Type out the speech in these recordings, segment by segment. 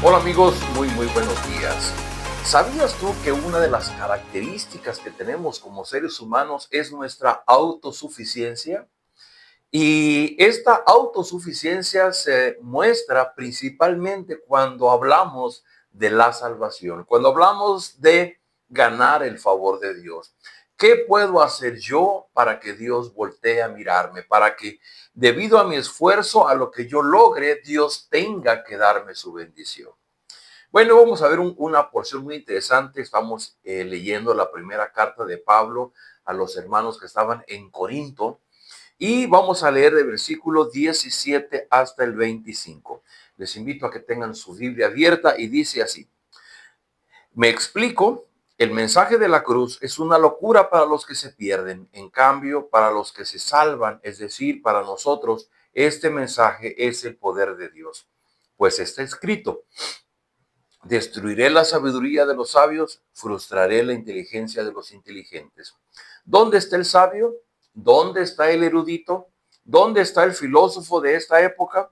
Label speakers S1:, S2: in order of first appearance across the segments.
S1: Hola amigos, muy buenos días. ¿Sabías tú que una de las características que tenemos como seres humanos es nuestra autosuficiencia? Y esta autosuficiencia se muestra principalmente cuando hablamos de la salvación, cuando hablamos de ganar el favor de Dios. ¿Qué puedo hacer yo para que Dios voltee a mirarme? Para que debido a mi esfuerzo, a lo que yo logre, Dios tenga que darme su bendición. Bueno, vamos a ver una porción muy interesante. Estamos leyendo la primera carta de Pablo a los hermanos que estaban en Corinto y vamos a leer del versículo 17 hasta el 25. Les invito a que tengan su Biblia abierta y dice así: me explico, el mensaje de la cruz es una locura para los que se pierden. En cambio, para los que se salvan, es decir, para nosotros, este mensaje es el poder de Dios. Pues está escrito: destruiré la sabiduría de los sabios, frustraré la inteligencia de los inteligentes. ¿Dónde está el sabio? ¿Dónde está el erudito? ¿Dónde está el filósofo de esta época?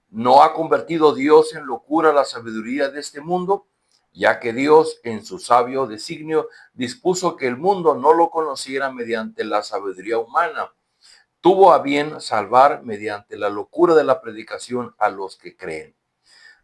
S1: ¿No ha convertido Dios en locura la sabiduría de este mundo? Ya que Dios, en su sabio designio, dispuso que el mundo no lo conociera mediante la sabiduría humana. Tuvo a bien salvar mediante la locura de la predicación a los que creen.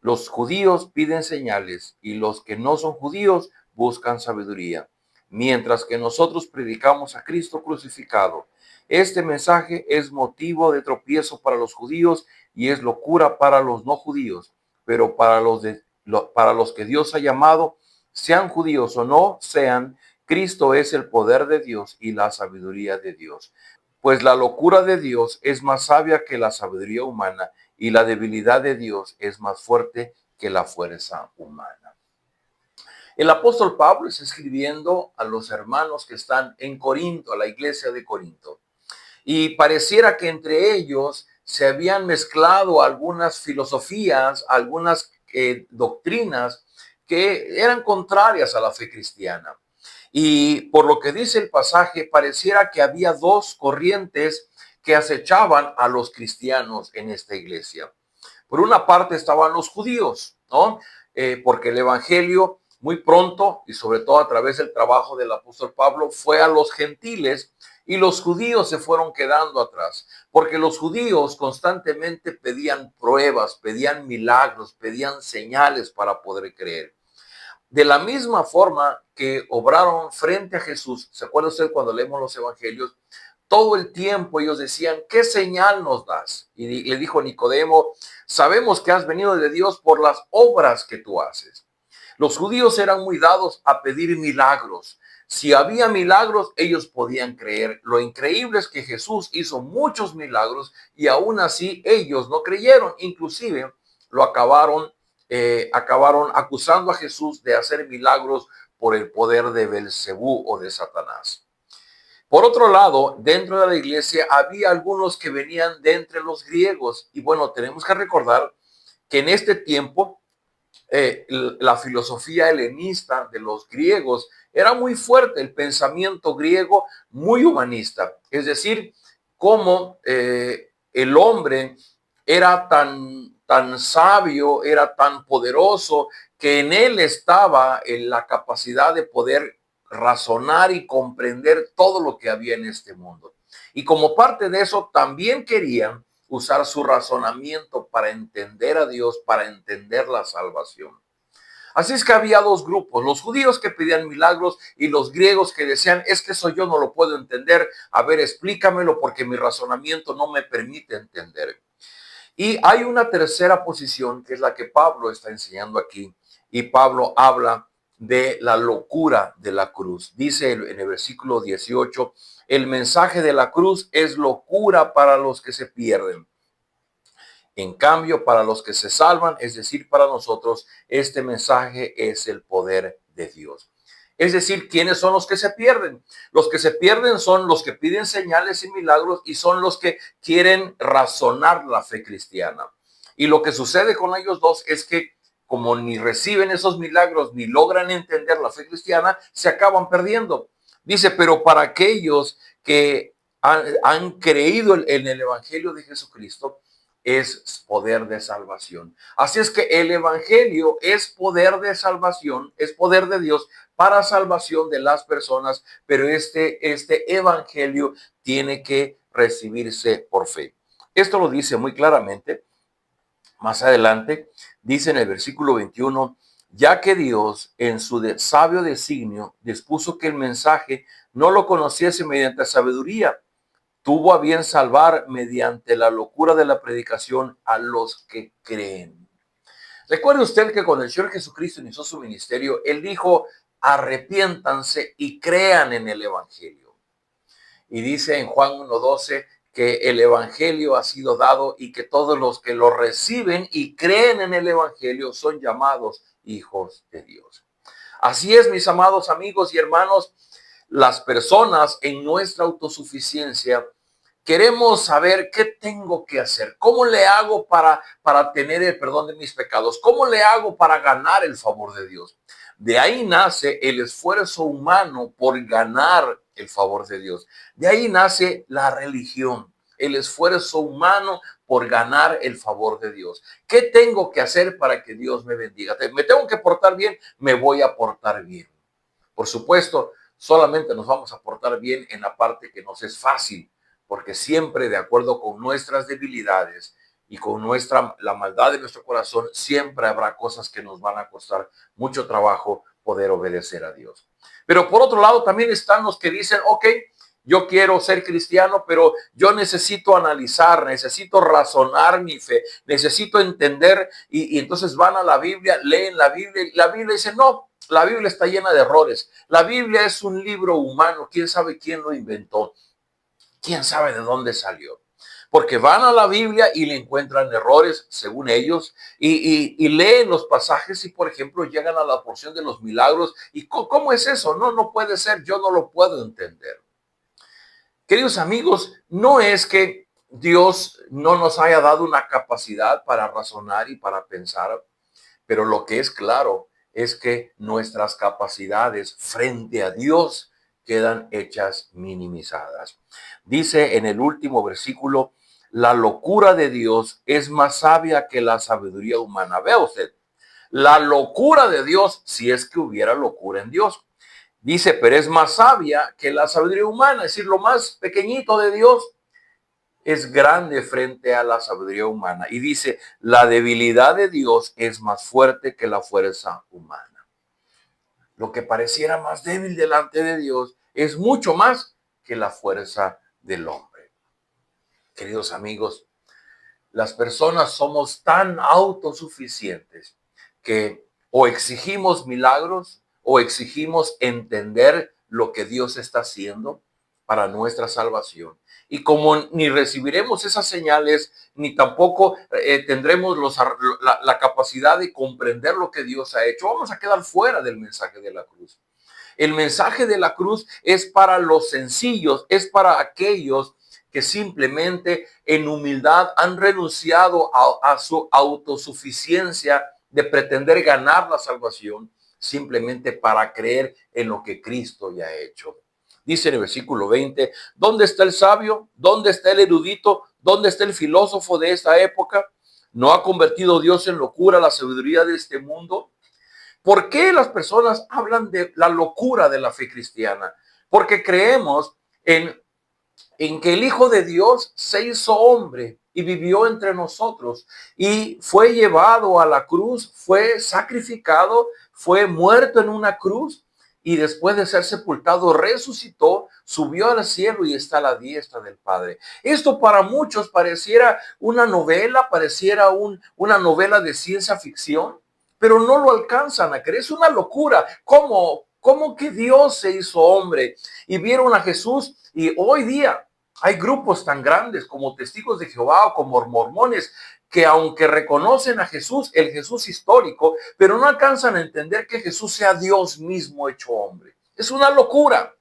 S1: Los judíos piden señales y los que no son judíos buscan sabiduría, mientras que nosotros predicamos a Cristo crucificado. Este mensaje es motivo de tropiezo para los judíos y es locura para los no judíos, pero para los que Dios ha llamado, sean judíos o no sean, Cristo es el poder de Dios y la sabiduría de Dios. Pues la locura de Dios es más sabia que la sabiduría humana y la debilidad de Dios es más fuerte que la fuerza humana. El apóstol Pablo está escribiendo a los hermanos que están en Corinto, a la iglesia de Corinto. Y pareciera que entre ellos se habían mezclado algunas filosofías, algunas doctrinas que eran contrarias a la fe cristiana. Y por lo que dice el pasaje, pareciera que había dos corrientes que acechaban a los cristianos en esta iglesia. Por una parte estaban los judíos, ¿no? Porque el evangelio muy pronto y sobre todo a través del trabajo del apóstol Pablo fue a los gentiles y los judíos se fueron quedando atrás, porque los judíos constantemente pedían pruebas, pedían milagros, pedían señales para poder creer. De la misma forma que obraron frente a Jesús, ¿se acuerda usted cuando leemos los evangelios? Todo el tiempo ellos decían, ¿qué señal nos das? Y le dijo Nicodemo, sabemos que has venido de Dios por las obras que tú haces. Los judíos eran muy dados a pedir milagros. Si había milagros, ellos podían creer. Lo increíble es que Jesús hizo muchos milagros y aún así ellos no creyeron. Inclusive lo acabaron acusando a Jesús de hacer milagros por el poder de Belcebú o de Satanás. Por otro lado, dentro de la iglesia había algunos que venían de entre los griegos. Y bueno, tenemos que recordar que en este tiempo la filosofía helenista de los griegos era muy fuerte, el pensamiento griego muy humanista. Es decir, cómo el hombre era tan sabio, era tan poderoso, que en él estaba la capacidad de poder razonar y comprender todo lo que había en este mundo. Y como parte de eso, también querían usar su razonamiento para entender a Dios, para entender la salvación. Así es que había dos grupos, los judíos que pedían milagros y los griegos que decían, es que eso yo no lo puedo entender, a ver, explícamelo porque mi razonamiento no me permite entender. Y hay una tercera posición que es la que Pablo está enseñando aquí, y Pablo habla de la locura de la cruz. Dice en el versículo 18, el mensaje de la cruz es locura para los que se pierden. En cambio, para los que se salvan, es decir, para nosotros, este mensaje es el poder de Dios. Es decir, ¿quiénes son los que se pierden? Los que se pierden son los que piden señales y milagros y son los que quieren razonar la fe cristiana. Y lo que sucede con ellos dos es que como ni reciben esos milagros ni logran entender la fe cristiana, se acaban perdiendo. Dice, pero para aquellos que han creído en el Evangelio de Jesucristo, es poder de salvación. Así es que el evangelio es poder de salvación, es poder de Dios para salvación de las personas, pero este evangelio tiene que recibirse por fe. Esto lo dice muy claramente más adelante, dice en el versículo 21, ya que Dios en su sabio designio dispuso que el mensaje no lo conociese mediante sabiduría, tuvo a bien salvar mediante la locura de la predicación a los que creen. Recuerde usted que cuando el Señor Jesucristo inició su ministerio, Él dijo, arrepiéntanse y crean en el Evangelio. Y dice en Juan 1:12 que el Evangelio ha sido dado y que todos los que lo reciben y creen en el Evangelio son llamados hijos de Dios. Así es, mis amados amigos y hermanos, las personas en nuestra autosuficiencia queremos saber qué tengo que hacer, cómo le hago para tener el perdón de mis pecados, cómo le hago para ganar el favor de Dios. De ahí nace el esfuerzo humano por ganar el favor de Dios. De ahí nace la religión, el esfuerzo humano por ganar el favor de Dios. ¿Qué tengo que hacer para que Dios me bendiga? ¿Me tengo que portar bien? Me voy a portar bien. Por supuesto, solamente nos vamos a portar bien en la parte que nos es fácil, porque siempre de acuerdo con nuestras debilidades y con la maldad de nuestro corazón, siempre habrá cosas que nos van a costar mucho trabajo poder obedecer a Dios. Pero por otro lado, también están los que dicen, ok, yo quiero ser cristiano, pero yo necesito analizar, necesito razonar mi fe, necesito entender y entonces van a la Biblia, leen la Biblia y la Biblia dice, no, la Biblia está llena de errores. La Biblia es un libro humano, quién sabe quién lo inventó, quién sabe de dónde salió. Porque van a la Biblia y le encuentran errores, según ellos, y leen los pasajes y, por ejemplo, llegan a la porción de los milagros. ¿Y cómo es eso? No, no puede ser, yo no lo puedo entender. Queridos amigos, no es que Dios no nos haya dado una capacidad para razonar y para pensar, pero lo que es claro es que nuestras capacidades frente a Dios quedan hechas minimizadas. Dice en el último versículo, la locura de Dios es más sabia que la sabiduría humana. Vea usted, la locura de Dios, si es que hubiera locura en Dios. Dice, pero es más sabia que la sabiduría humana, es decir, lo más pequeñito de Dios es grande frente a la sabiduría humana. Y dice, la debilidad de Dios es más fuerte que la fuerza humana. Lo que pareciera más débil delante de Dios es mucho más que la fuerza del hombre. Queridos amigos, las personas somos tan autosuficientes que o exigimos milagros o exigimos entender lo que Dios está haciendo para nuestra salvación. Y como ni recibiremos esas señales, ni tampoco tendremos la capacidad de comprender lo que Dios ha hecho, vamos a quedar fuera del mensaje de la cruz. El mensaje de la cruz es para los sencillos, es para aquellos que simplemente en humildad han renunciado a su autosuficiencia de pretender ganar la salvación, simplemente para creer en lo que Cristo ya ha hecho. Dice en el versículo 20, ¿dónde está el sabio? ¿Dónde está el erudito? ¿Dónde está el filósofo de esta época? ¿No ha convertido Dios en locura la sabiduría de este mundo? ¿Por qué las personas hablan de la locura de la fe cristiana? Porque creemos en que el Hijo de Dios se hizo hombre y vivió entre nosotros y fue llevado a la cruz, fue sacrificado, fue muerto en una cruz y después de ser sepultado resucitó, subió al cielo y está a la diestra del Padre. Esto para muchos pareciera una novela, pareciera una novela de ciencia ficción, pero no lo alcanzan a creer. Es una locura. ¿Cómo que Dios se hizo hombre? Y vieron a Jesús y hoy día hay grupos tan grandes como Testigos de Jehová o como mormones que aunque reconocen a Jesús, el Jesús histórico, pero no alcanzan a entender que Jesús sea Dios mismo hecho hombre. Es una locura.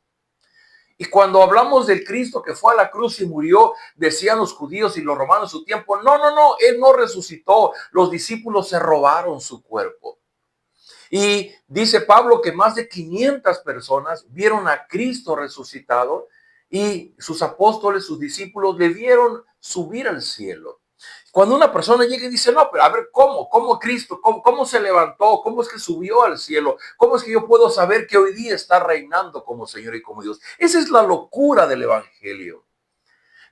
S1: Y cuando hablamos del Cristo que fue a la cruz y murió, decían los judíos y los romanos en su tiempo, no, Él no resucitó, los discípulos se robaron su cuerpo. Y dice Pablo que más de 500 personas vieron a Cristo resucitado y sus apóstoles, sus discípulos, le vieron subir al cielo. Cuando una persona llega y dice, no, pero a ver, ¿cómo Cristo? ¿Cómo se levantó? ¿Cómo es que subió al cielo? ¿Cómo es que yo puedo saber que hoy día está reinando como Señor y como Dios? Esa es la locura del Evangelio.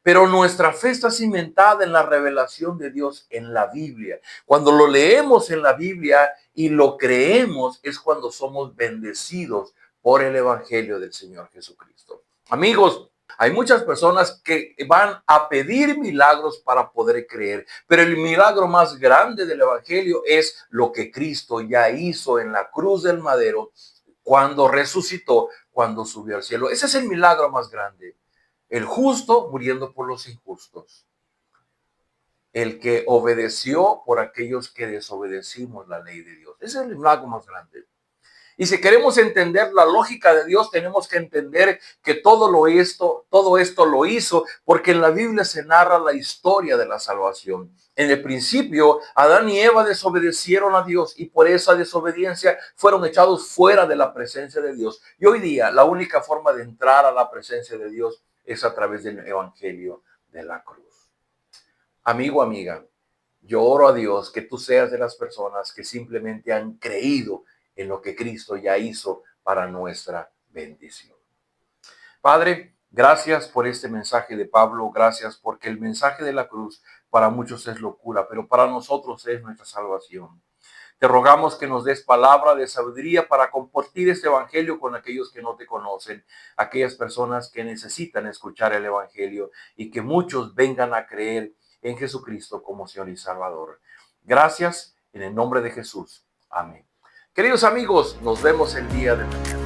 S1: Pero nuestra fe está cimentada en la revelación de Dios en la Biblia. Cuando lo leemos en la Biblia y lo creemos, es cuando somos bendecidos por el Evangelio del Señor Jesucristo. Amigos, hay muchas personas que van a pedir milagros para poder creer, pero el milagro más grande del Evangelio es lo que Cristo ya hizo en la cruz del madero, cuando resucitó, cuando subió al cielo. Ese es el milagro más grande. El justo muriendo por los injustos. El que obedeció por aquellos que desobedecimos la ley de Dios. Ese es el milagro más grande. Y si queremos entender la lógica de Dios, tenemos que entender que todo esto lo hizo porque en la Biblia se narra la historia de la salvación. En el principio, Adán y Eva desobedecieron a Dios y por esa desobediencia fueron echados fuera de la presencia de Dios. Y hoy día, la única forma de entrar a la presencia de Dios es a través del Evangelio de la cruz. Amigo, amiga, yo oro a Dios que tú seas de las personas que simplemente han creído en lo que Cristo ya hizo para nuestra bendición. Padre, gracias por este mensaje de Pablo, gracias porque el mensaje de la cruz para muchos es locura, pero para nosotros es nuestra salvación. Te rogamos que nos des palabra de sabiduría para compartir este evangelio con aquellos que no te conocen, aquellas personas que necesitan escuchar el evangelio y que muchos vengan a creer en Jesucristo como Señor y Salvador. Gracias en el nombre de Jesús. Amén. Queridos amigos, nos vemos el día de mañana.